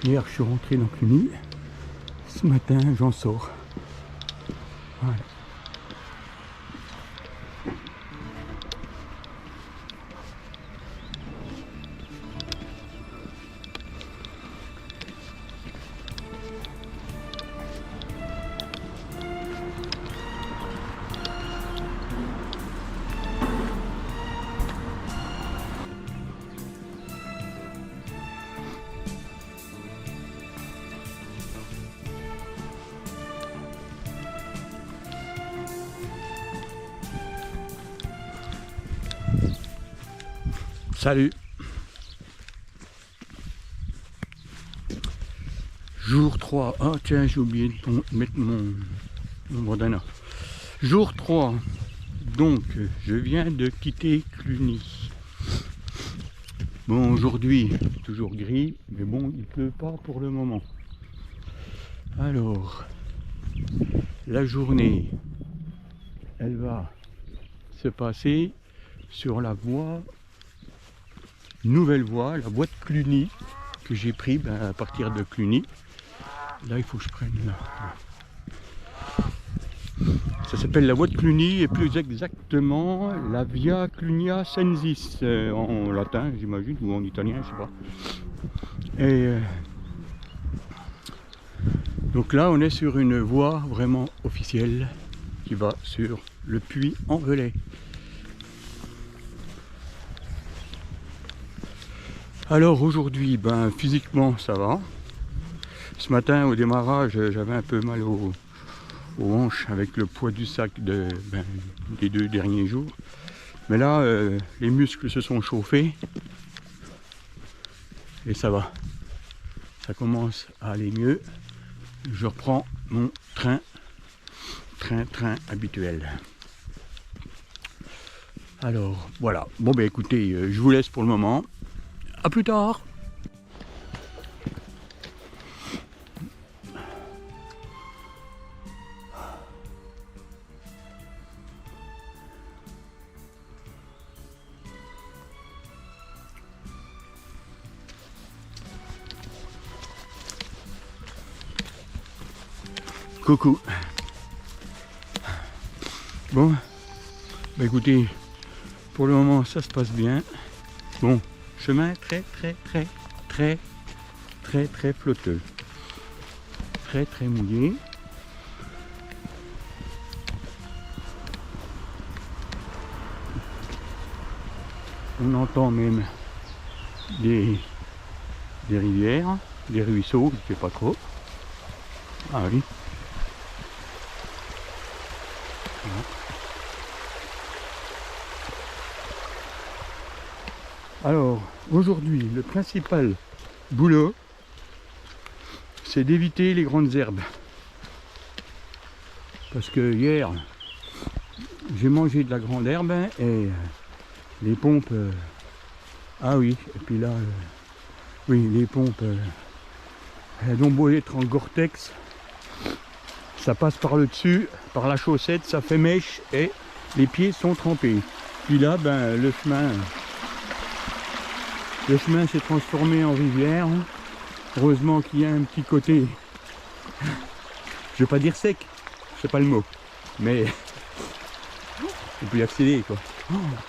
Hier, je suis rentré dans Cluny. Ce matin, j'en sors. Voilà. Salut. Jour 3. Ah tiens, j'ai oublié de mettre mon bandana. Jour 3. Donc, je viens de quitter Cluny. Bon, aujourd'hui, toujours gris, mais bon, il pleut pas pour le moment. Alors, la journée, elle va se passer sur la voie, nouvelle voie, la voie de Cluny, que j'ai pris à partir de Cluny. Là, il faut que je prenne là. Ça s'appelle la voie de Cluny et plus exactement la Via Clunia Sensis en latin, j'imagine, ou en italien, je sais pas. Et donc là, on est sur une voie vraiment officielle qui va sur le Puy-en-Velay. Alors aujourd'hui, ben, physiquement, ça va. Ce matin, au démarrage, j'avais un peu mal aux hanches avec le poids du sac des 2 derniers jours. Mais là, les muscles se sont chauffés et ça va. Ça commence à aller mieux. Je reprends mon train habituel. Alors, voilà. Bon, ben écoutez, je vous laisse pour le moment. À plus tard. Coucou. Bon, bah écoutez, pour le moment ça se passe bien. Bon, chemin très flotteux. Très mouillé. On entend même des rivières, des ruisseaux, je ne sais pas trop. Ah oui. Alors, aujourd'hui, le principal boulot, c'est d'éviter les grandes herbes. Parce que hier, j'ai mangé de la grande herbe et les pompes... ah oui, et puis là, oui, les pompes, elles ont beau être en Gore-Tex, ça passe par le dessus, par la chaussette, ça fait mèche et les pieds sont trempés. Puis là, ben, le chemin s'est transformé en rivière. Heureusement qu'il y a un petit côté, je vais pas dire sec, c'est pas le mot, mais on peut y accéder quoi.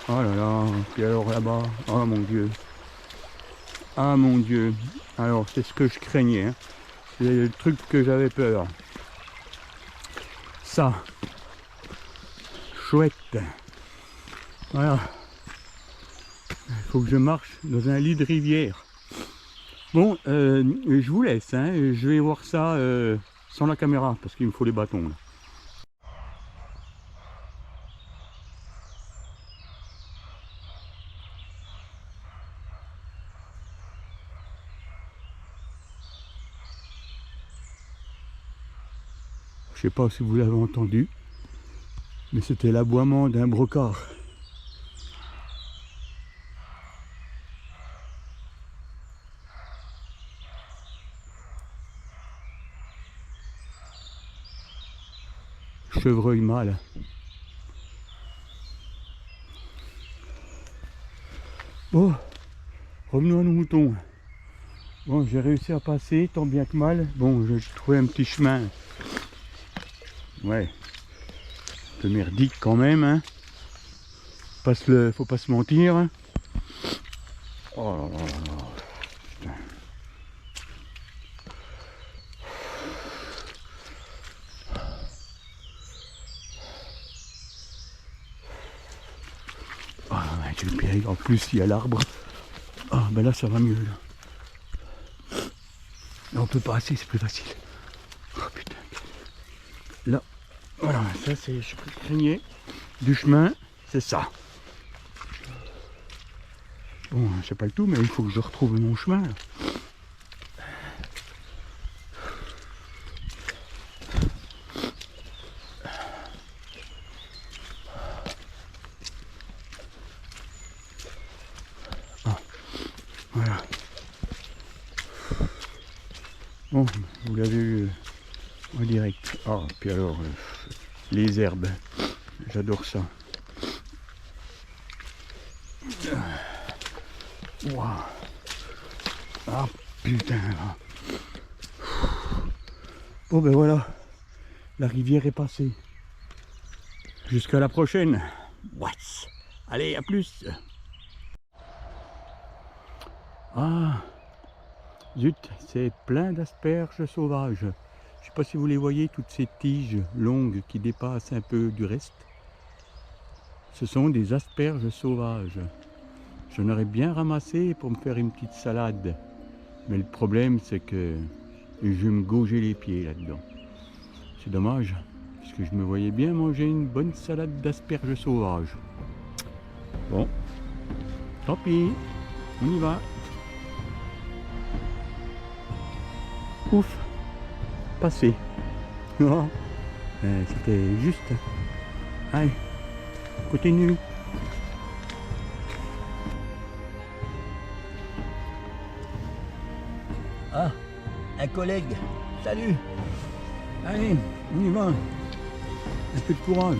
Oh là là, puis alors là-bas, oh mon Dieu. Ah mon Dieu, alors c'est ce que je craignais, hein. C'est le truc que j'avais peur. Ça, chouette. Voilà. Il faut que je marche dans un lit de rivière. Bon, je vous laisse, hein. Je vais voir ça sans la caméra, parce qu'il me faut les bâtons là. Je sais pas si vous l'avez entendu, mais c'était l'aboiement d'un brocard. Chevreuil mâle. Bon, revenons à nos moutons. Bon, j'ai réussi à passer, tant bien que mal. Bon, j'ai trouvé un petit chemin. Ouais. Un peu merdique quand même, hein. Faut pas se mentir. Hein. Oh là là là là. Putain. Ah, j'ai le pied. En plus, il y a l'arbre. Ah, ben là, ça va mieux, là. Là, on peut passer, c'est plus facile. Oh, putain. Là, voilà, ça, c'est, je craignais du chemin, c'est ça. Bon, je sais pas le tout, mais il faut que je retrouve mon chemin, là. Voilà. Bon, vous l'avez eu en direct. Ah, puis alors, les herbes, j'adore ça. Wow. Ah, putain. Bon, ben voilà, la rivière est passée. Jusqu'à la prochaine. What? Allez, à plus. Ah, zut, c'est plein d'asperges sauvages. Je ne sais pas si vous les voyez, toutes ces tiges longues qui dépassent un peu du reste. Ce sont des asperges sauvages. J'en aurais bien ramassé pour me faire une petite salade. Mais le problème, c'est que je vais me gauger les pieds là-dedans. C'est dommage, puisque je me voyais bien manger une bonne salade d'asperges sauvages. Bon, tant pis, on y va. Ouf, passé. Oh, c'était juste. Allez, continue. Ah, un collègue, salut. Allez, on y va. Un peu de courage.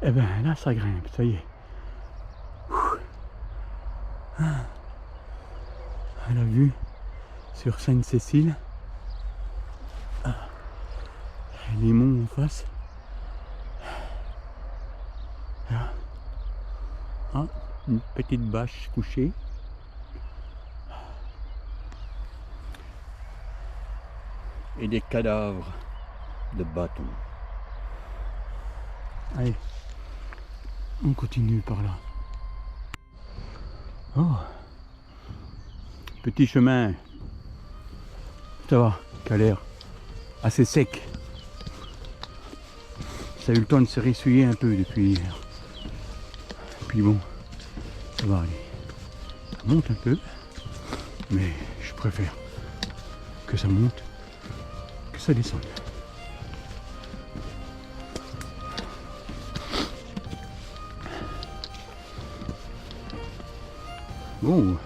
Eh ben là ça grimpe, ça y est. Ah, la vue sur Sainte-Cécile. Ah, les monts en face. Là. Ah, une petite bâche couchée. Et des cadavres de bâtons. Allez, on continue par là. Oh, petit chemin, ça va, qui a l'air assez sec. Ça a eu le temps de se ressuyer un peu depuis hier. Puis bon, ça va aller. Ça monte un peu, mais je préfère que ça monte, que ça descende. Bon,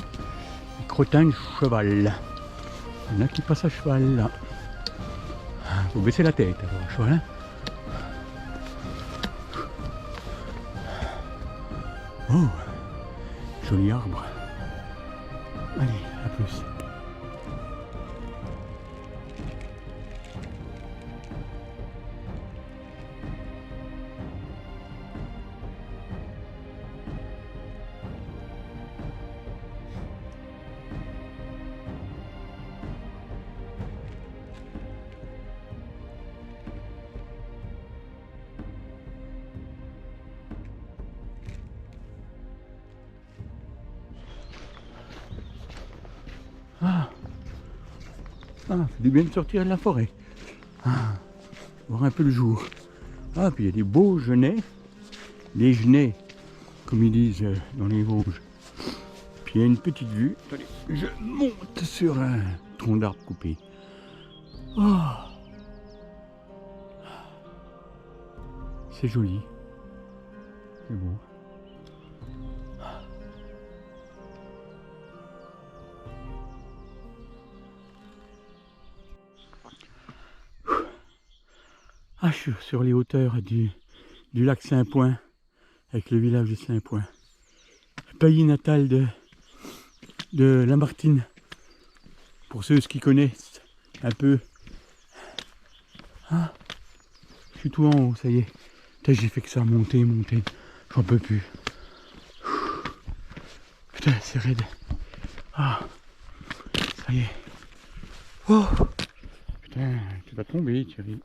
crottin de cheval. Il y en a qui passent à cheval là. Faut baisser la tête alors, cheval. Oh, joli arbre. Allez, à plus. Ah, c'est bien de sortir de la forêt. Ah, voir un peu le jour. Ah, puis il y a des beaux genêts. Les genêts, comme ils disent dans les Vosges. Puis il y a une petite vue. Attendez, je monte sur troncs d'arbres coupés. Oh, c'est joli. C'est beau. Ah, je suis sur les hauteurs du lac Saint-Point, avec le village de Saint-Point. Pays natal de Lamartine, pour ceux qui connaissent un peu. Ah, je suis tout en haut, ça y est. Putain, j'ai fait que ça, monter, j'en peux plus. Putain, c'est raide. Ah, ça y est. Oh, putain, tu vas tomber, Thierry.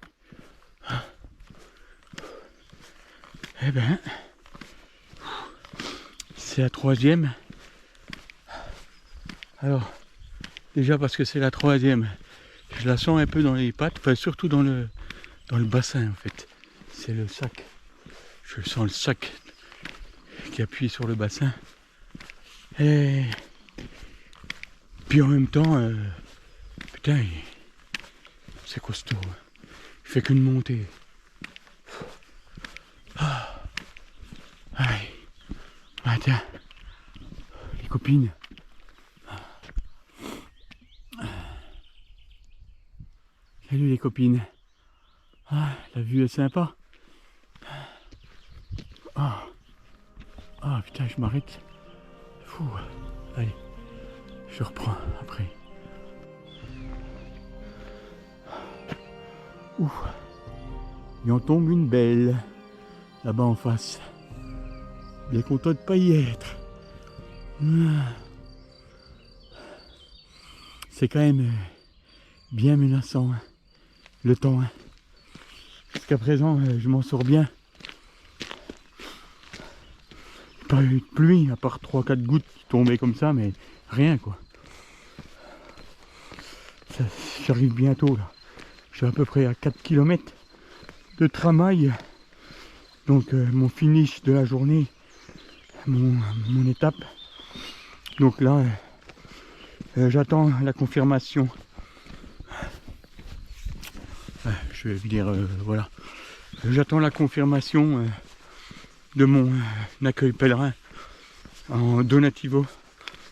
Eh ben, c'est la 3e. Alors, déjà parce que c'est la 3e, je la sens un peu dans les pattes, enfin surtout dans le bassin en fait. C'est le sac. Je sens le sac qui appuie sur le bassin. Et puis en même temps, putain, c'est costaud. Il fait qu'une montée. Allez. Ah tiens, les copines. Salut les copines. Ah, la vue est sympa. Ah, ah putain, je m'arrête. Fou. Allez, je reprends après. Ouh. Il en tombe une belle. Là-bas en face. Bien content de pas y être. C'est quand même bien menaçant, hein, le temps. Hein. Jusqu'à présent, je m'en sors bien. Pas eu de pluie, à part 3-4 gouttes qui tombaient comme ça, mais rien quoi. J'arrive bientôt là. Je suis à peu près à 4 km de Tramail. Donc mon finish de la journée, mon étape. Donc là, j'attends la confirmation. Je vais dire, voilà. J'attends la confirmation de mon accueil pèlerin en donativo.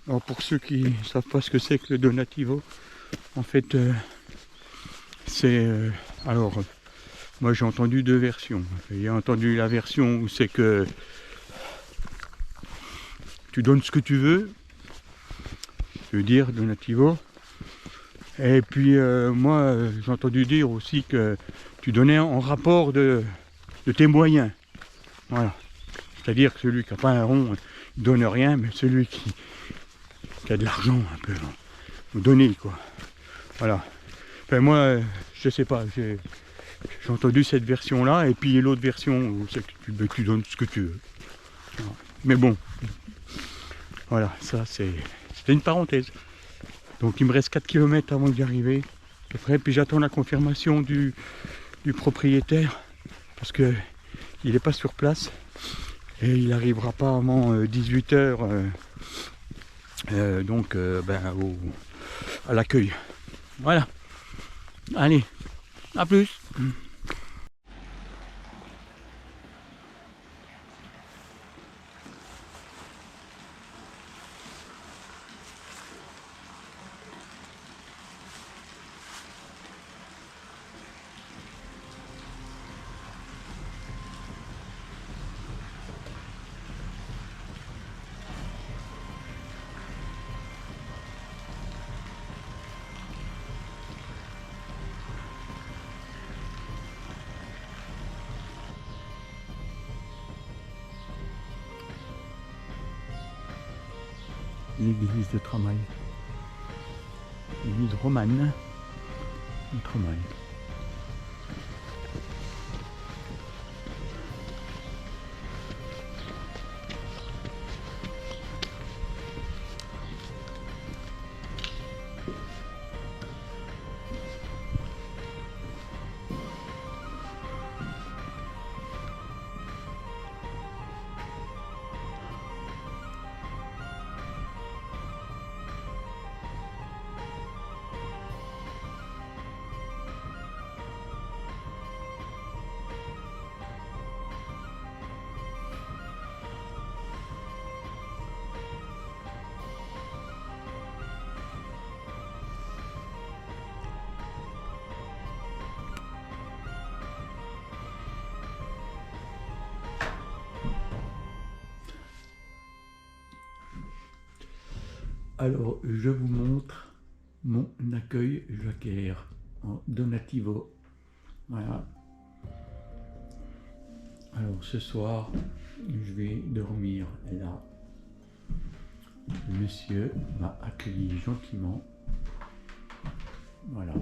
Alors pour ceux qui ne savent pas ce que c'est que le donativo, en fait, c'est... alors, moi j'ai entendu 2 versions. J'ai entendu la version où c'est que tu donnes ce que tu veux, je veux dire donativo. Et puis moi j'ai entendu dire aussi que tu donnais en rapport de tes moyens. Voilà. C'est-à-dire que celui qui n'a pas un rond, il donne rien, mais celui qui a de l'argent un peu, vous donner quoi. Voilà. Enfin moi, je sais pas, j'ai entendu cette version-là, et puis l'autre version où c'est que tu donnes ce que tu veux. Voilà. Mais bon, voilà, ça c'était une parenthèse. Donc il me reste 4 km avant d'y arriver. Après, puis j'attends la confirmation du propriétaire, parce que il n'est pas sur place, et il n'arrivera pas avant 18 h, donc à l'accueil. Voilà. Allez, à plus. L'église de Tramail. L'église romane de Tramail. Alors, je vous montre mon accueil jacquère en donativo. Voilà. Alors, ce soir, je vais dormir là. Le monsieur m'a accueilli gentiment. Voilà.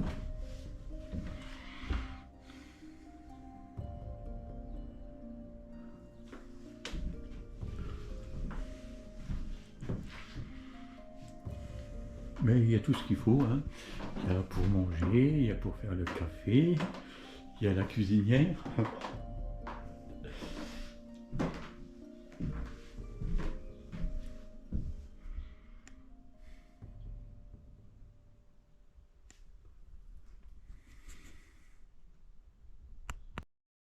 Mais il y a tout ce qu'il faut, hein. Il y a pour manger, il y a pour faire le café, il y a la cuisinière.